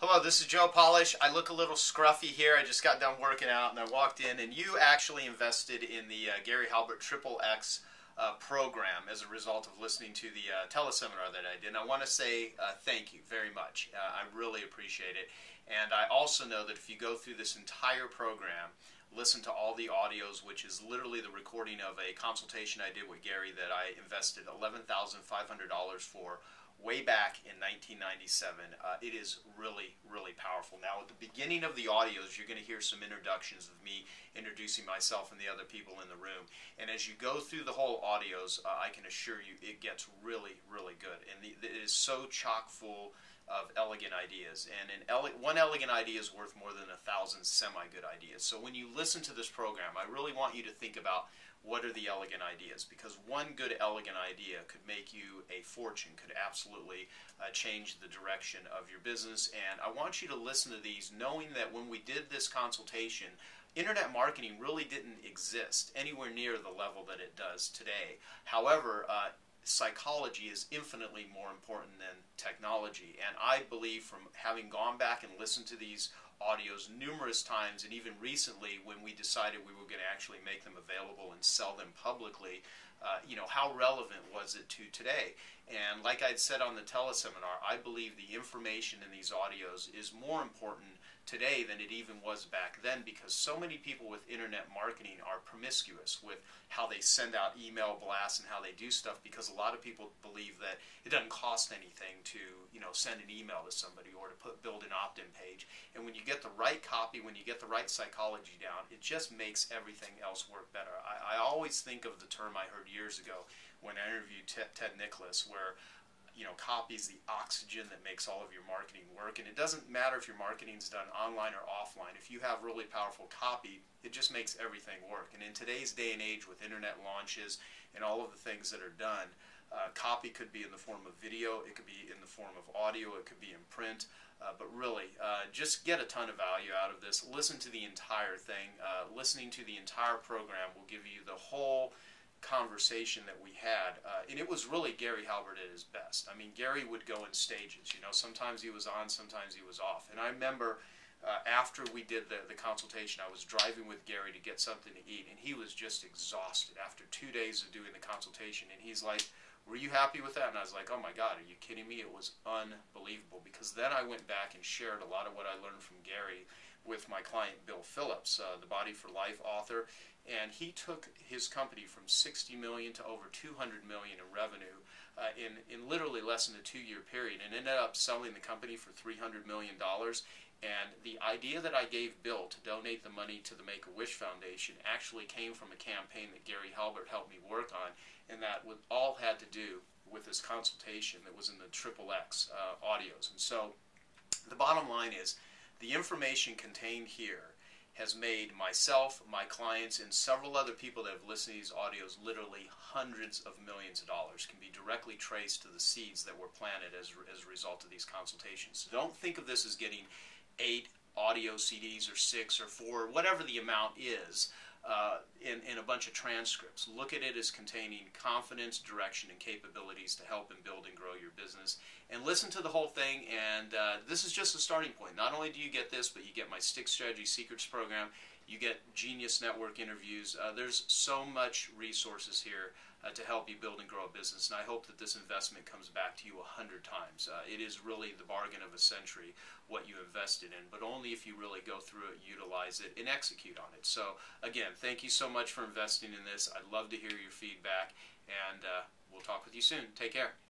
Hello, this is Joe Polish. I look a little scruffy here. I just got done working out and I walked in, and you actually invested in the Gary Halbert XXX program as a result of listening to the teleseminar that I did. And I want to say thank you very much. I really appreciate it. And I also know that if you go through this entire program, listen to all the audios, which is literally the recording of a consultation I did with Gary that I invested $11,500 for way back in 1997. It is really, really powerful. Now, at the beginning of the audios, you're going to hear some introductions of me introducing myself and the other people in the room. And as you go through the whole audios, I can assure you it gets really, really good. And it is so chock full of elegant ideas. And one elegant idea is worth more than 1,000 semi-good ideas. So when you listen to this program, I really want you to think about what are the elegant ideas, because one good elegant idea could make you a fortune, could absolutely change the direction of your business. And I want you to listen to these knowing that when we did this consultation, internet marketing really didn't exist anywhere near the level that it does today. However, psychology is infinitely more important than technology, and I believe, from having gone back and listened to these audios numerous times, and even recently when we decided we were going to actually make them available and sell them publicly, how relevant was it to today? And like I'd said on the teleseminar, I believe the information in these audios is more important today than it even was back then, because so many people with internet marketing are promiscuous with how they send out email blasts and how they do stuff, because a lot of people believe that it doesn't cost anything to send an email to somebody or to build an opt-in page. And when you get the right copy, when you get the right psychology down, it just makes everything else work better. I always think of the term I heard years ago when I interviewed Ted Nicholas, where copy is the oxygen that makes all of your marketing work. And it doesn't matter if your marketing's done online or offline. If you have really powerful copy, it just makes everything work. And in today's day and age, with internet launches and all of the things that are done, copy could be in the form of video, it could be in the form of audio, it could be in print, but really, just get a ton of value out of this. Listen to the entire thing. Listening to the entire program will give you the whole conversation that we had, and it was really Gary Halbert at his best. I mean, Gary would go in stages. Sometimes he was on, sometimes he was off. And I remember after we did the consultation, I was driving with Gary to get something to eat, and he was just exhausted after 2 days of doing the consultation. And he's like, "Were you happy with that?" And I was like, "Oh my God, are you kidding me?" It was unbelievable, because then I went back and shared a lot of what I learned from Gary with my client Bill Phillips, the Body for Life author, and he took his company from $60 million to over $200 million in revenue in literally less than a 2-year period, and ended up selling the company for $300 million. And the idea that I gave Bill to donate the money to the Make-A-Wish Foundation actually came from a campaign that Gary Halbert helped me work on, and that all had to do with this consultation that was in the XXX audios. And so the bottom line is, the information contained here has made myself, my clients, and several other people that have listened to these audios literally hundreds of millions of dollars. Can be directly traced to the seeds that were planted as a result of these consultations. So don't think of this as getting 8 audio CDs or 6 or 4, whatever the amount is, in a bunch of transcripts. Look at it as containing confidence, direction, and capabilities to help and build and grow your business. And listen to the whole thing, and this is just a starting point. Not only do you get this, but you get my Stick Strategy Secrets program, you get Genius Network interviews. There's so much resources here to help you build and grow a business, and I hope that this investment comes back to you 100 times. It is really the bargain of a century, what you invested in, but only if you really go through it, utilize it, and execute on it. So again, thank you so much for investing in this. I'd love to hear your feedback, and we'll talk with you soon. Take care.